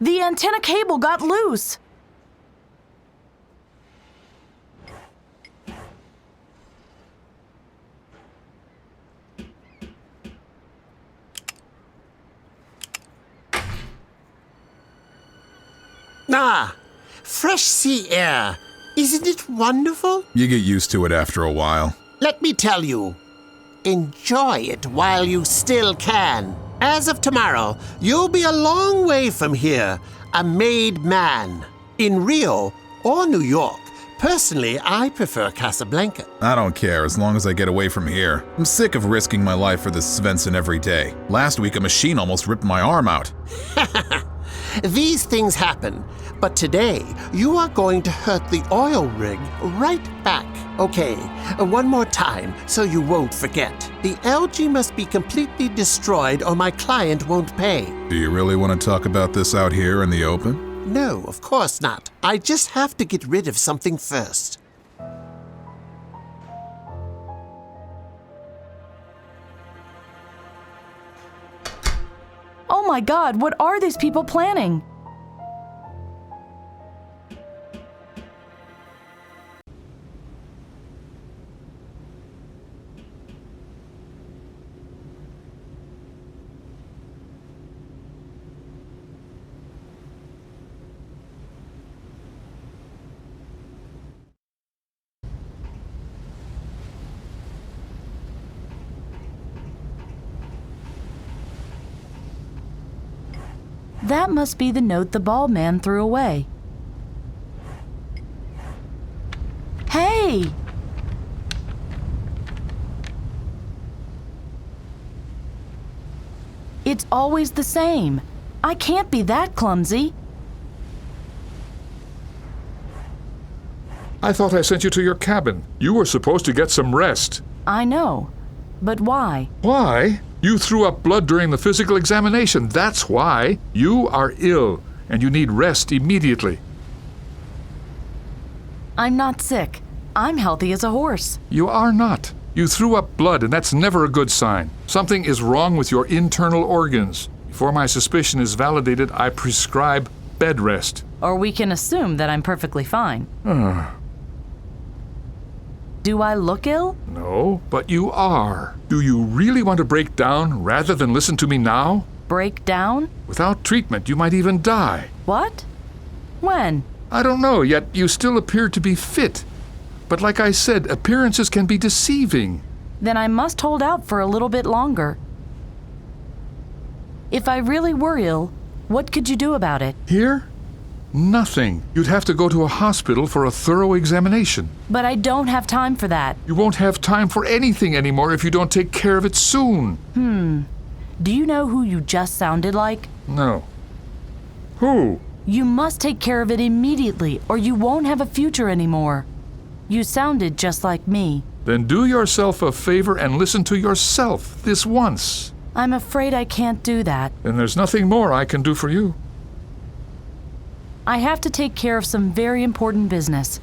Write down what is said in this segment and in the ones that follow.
The antenna cable got loose. Ah, fresh sea air. Isn't it wonderful? You get used to it after a while. Let me tell you, enjoy it while you still can. As of tomorrow, you'll be a long way from here, a made man. In Rio or New York. Personally, I prefer Casablanca. I don't care as long as I get away from here. I'm sick of risking my life for this Svensson every day. Last week, a machine almost ripped my arm out. These things happen, but today you are going to hurt the oil rig right back. Okay, one more time so you won't forget. The algae must be completely destroyed or my client won't pay. Do you really want to talk about this out here in the open? No, of course not. I just have to get rid of something first. Oh my God, what are these people planning? That must be the note the bald man threw away. Hey! It's always the same. I can't be that clumsy. I thought I sent you to your cabin. You were supposed to get some rest. I know, but why? Why? You threw up blood during the physical examination. That's why. You are ill, and you need rest immediately. I'm not sick. I'm healthy as a horse. You are not. You threw up blood, and that's never a good sign. Something is wrong with your internal organs. Before my suspicion is validated, I prescribe bed rest. Or we can assume that I'm perfectly fine. Do I look ill? No, but you are. Do you really want to break down rather than listen to me now? Break down? Without treatment, you might even die. What? When? I don't know, yet you still appear to be fit. But like I said, appearances can be deceiving. Then I must hold out for a little bit longer. If I really were ill, what could you do about it? Here? Nothing. You'd have to go to a hospital for a thorough examination. But I don't have time for that. You won't have time for anything anymore if you don't take care of it soon. Do you know who you just sounded like? No. Who? You must take care of it immediately, or you won't have a future anymore. You sounded just like me. Then do yourself a favor and listen to yourself this once. I'm afraid I can't do that. Then there's nothing more I can do for you. I have to take care of some very important business.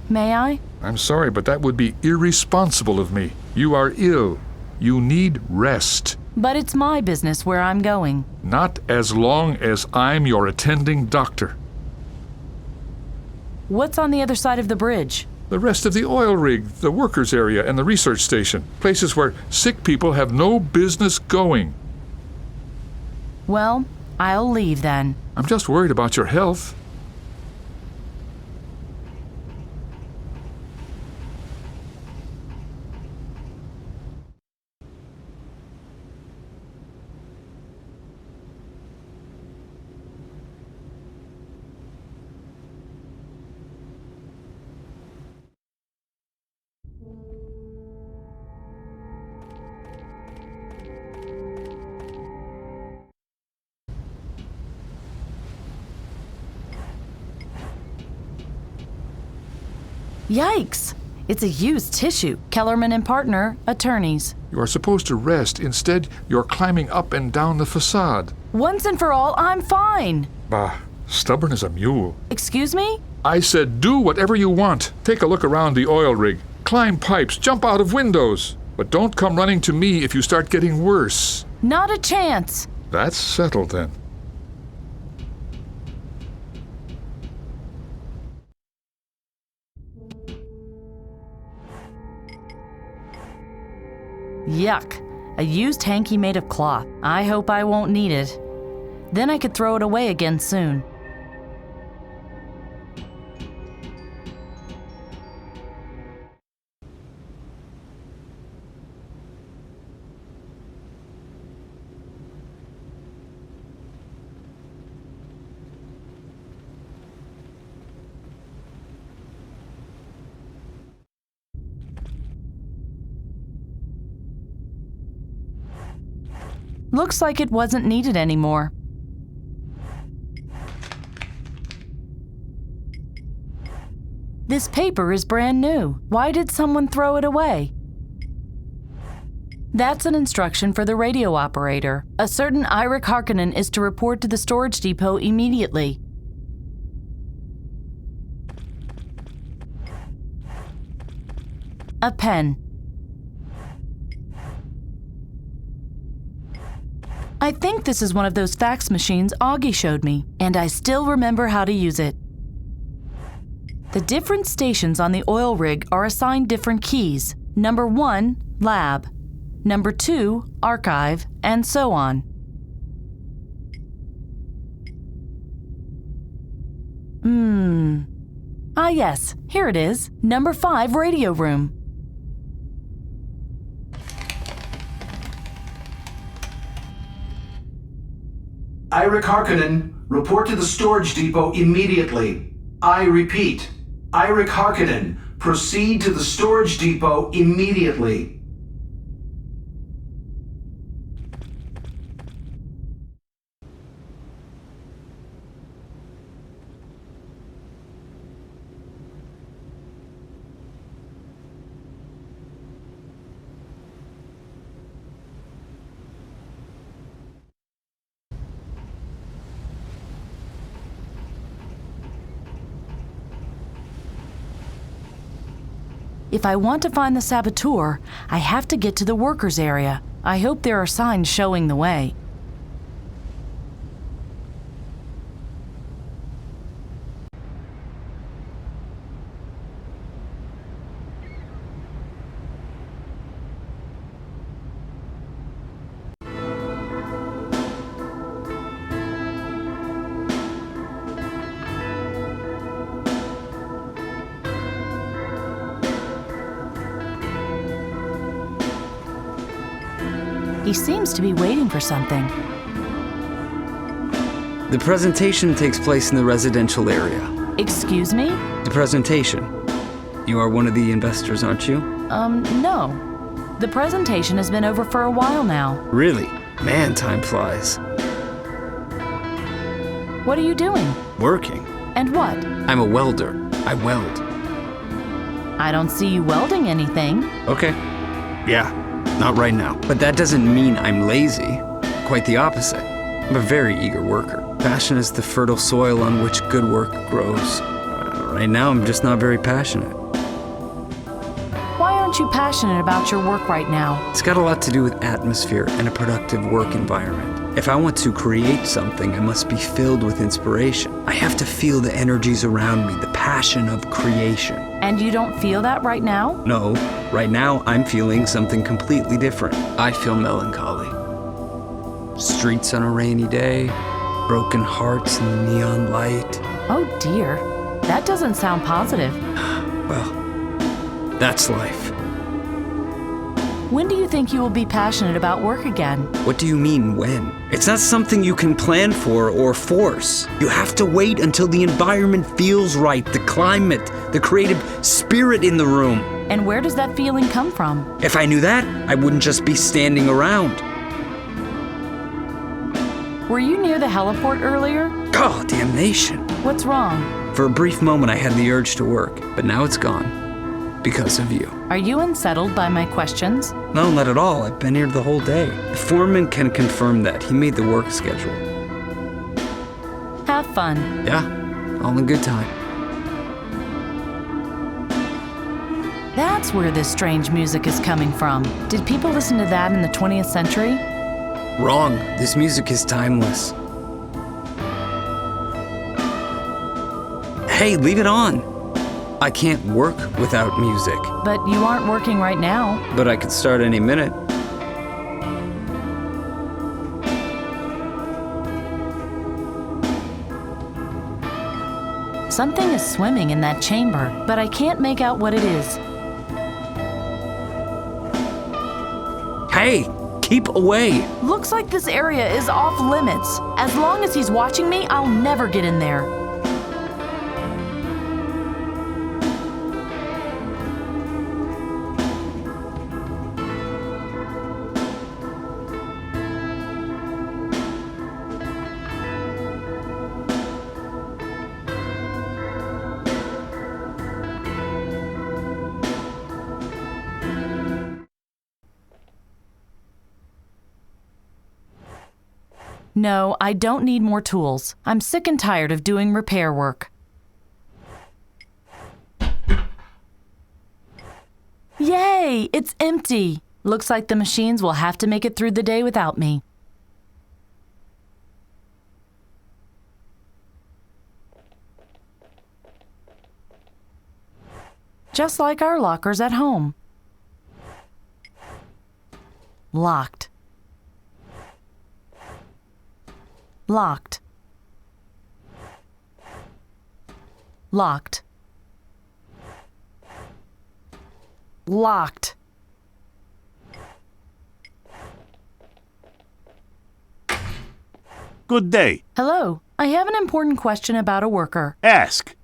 May I? I'm sorry, but that would be irresponsible of me. You are ill. You need rest. But it's my business where I'm going. Not as long as I'm your attending doctor. What's on the other side of the bridge? The rest of the oil rig, the workers' area, and the research station. Places where sick people have no business going. Well, I'll leave then. I'm just worried about your health. Yikes! It's a used tissue. Kellerman and Partner, attorneys. You are supposed to rest. Instead, you're climbing up and down the facade. Once and for all, I'm fine. Bah, stubborn as a mule. Excuse me? I said do whatever you want. Take a look around the oil rig. Climb pipes, jump out of windows. But don't come running to me if you start getting worse. Not a chance. That's settled then. Yuck. A used hanky made of cloth. I hope I won't need it. Then I could throw it away again soon. Looks like it wasn't needed anymore. This paper is brand new. Why did someone throw it away? That's an instruction for the radio operator. A certain Eirik Harkonnen is to report to the storage depot immediately. A pen. I think this is one of those fax machines Augie showed me, and I still remember how to use it. The different stations on the oil rig are assigned different keys. Number 1, lab. Number 2, archive, and so on. Ah yes, here it is. Number 5, radio room. Eirik Harkonnen, report to the storage depot immediately. I repeat, Eirik Harkonnen, proceed to the storage depot immediately. If I want to find the saboteur, I have to get to the workers' area. I hope there are signs showing the way. He seems to be waiting for something. The presentation takes place in the residential area. Excuse me? The presentation. You are one of the investors, aren't you? No. The presentation has been over for a while now. Really? Man, time flies. What are you doing? Working. And what? I'm a welder. I weld. I don't see you welding anything. Okay. Yeah, not right now. But that doesn't mean I'm lazy. Quite the opposite. I'm a very eager worker. Passion is the fertile soil on which good work grows. Right now, I'm just not very passionate. Why aren't you passionate about your work right now? It's got a lot to do with atmosphere and a productive work environment. If I want to create something, I must be filled with inspiration. I have to feel the energies around me, the passion of creation. And you don't feel that right now? No, right now I'm feeling something completely different. I feel melancholy. Streets on a rainy day, broken hearts in the neon light. Oh dear, that doesn't sound positive. Well, that's life. When do you think you will be passionate about work again? What do you mean, when? It's not something you can plan for or force. You have to wait until the environment feels right, the climate, the creative spirit in the room. And where does that feeling come from? If I knew that, I wouldn't just be standing around. Were you near the heliport earlier? Oh, damnation. What's wrong? For a brief moment, I had the urge to work, but now it's gone. Because of you. Are you unsettled by my questions? No, not at all. I've been here the whole day. The foreman can confirm that. He made the work schedule. Have fun. Yeah, all in good time. That's where this strange music is coming from. Did people listen to that in the 20th century? Wrong. This music is timeless. Hey, leave it on. I can't work without music. But you aren't working right now. But I could start any minute. Something is swimming in that chamber, but I can't make out what it is. Hey, keep away! Looks like this area is off limits. As long as he's watching me, I'll never get in there. No, I don't need more tools. I'm sick and tired of doing repair work. Yay! It's empty! Looks like the machines will have to make it through the day without me. Just like our lockers at home. Locked. Locked. Locked. Locked. Good day. Hello. I have an important question about a worker. Ask.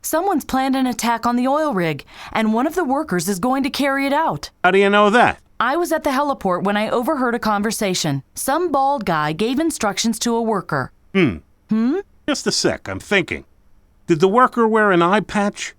Someone's planned an attack on the oil rig, and one of the workers is going to carry it out. How do you know that? I was at the heliport when I overheard a conversation. Some bald guy gave instructions to a worker. Just a sec, I'm thinking. Did the worker wear an eye patch?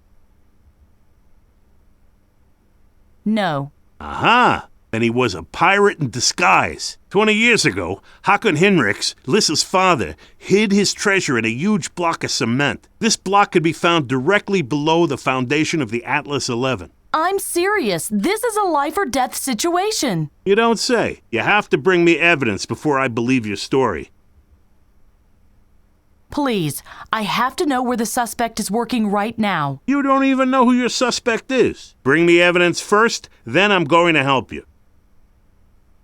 No. Aha! Then he was a pirate in disguise. 20 years ago, Hakon Hinrichs, Lissa's father, hid his treasure in a huge block of cement. This block could be found directly below the foundation of the Atlas 11. I'm serious. This is a life or death situation. You don't say. You have to bring me evidence before I believe your story. Please, I have to know where the suspect is working right now. You don't even know who your suspect is. Bring me evidence first, then I'm going to help you.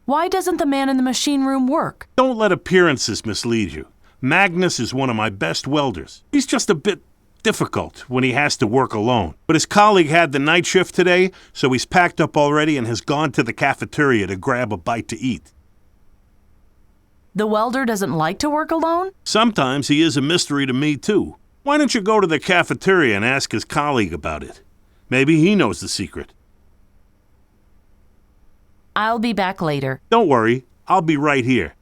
Why doesn't the man in the machine room work? Don't let appearances mislead you. Magnus is one of my best welders. He's just a bit difficult when he has to work alone. But his colleague had the night shift today, so he's packed up already and has gone to the cafeteria to grab a bite to eat. The welder doesn't like to work alone? Sometimes he is a mystery to me, too. Why don't you go to the cafeteria and ask his colleague about it? Maybe he knows the secret. I'll be back later. Don't worry, I'll be right here.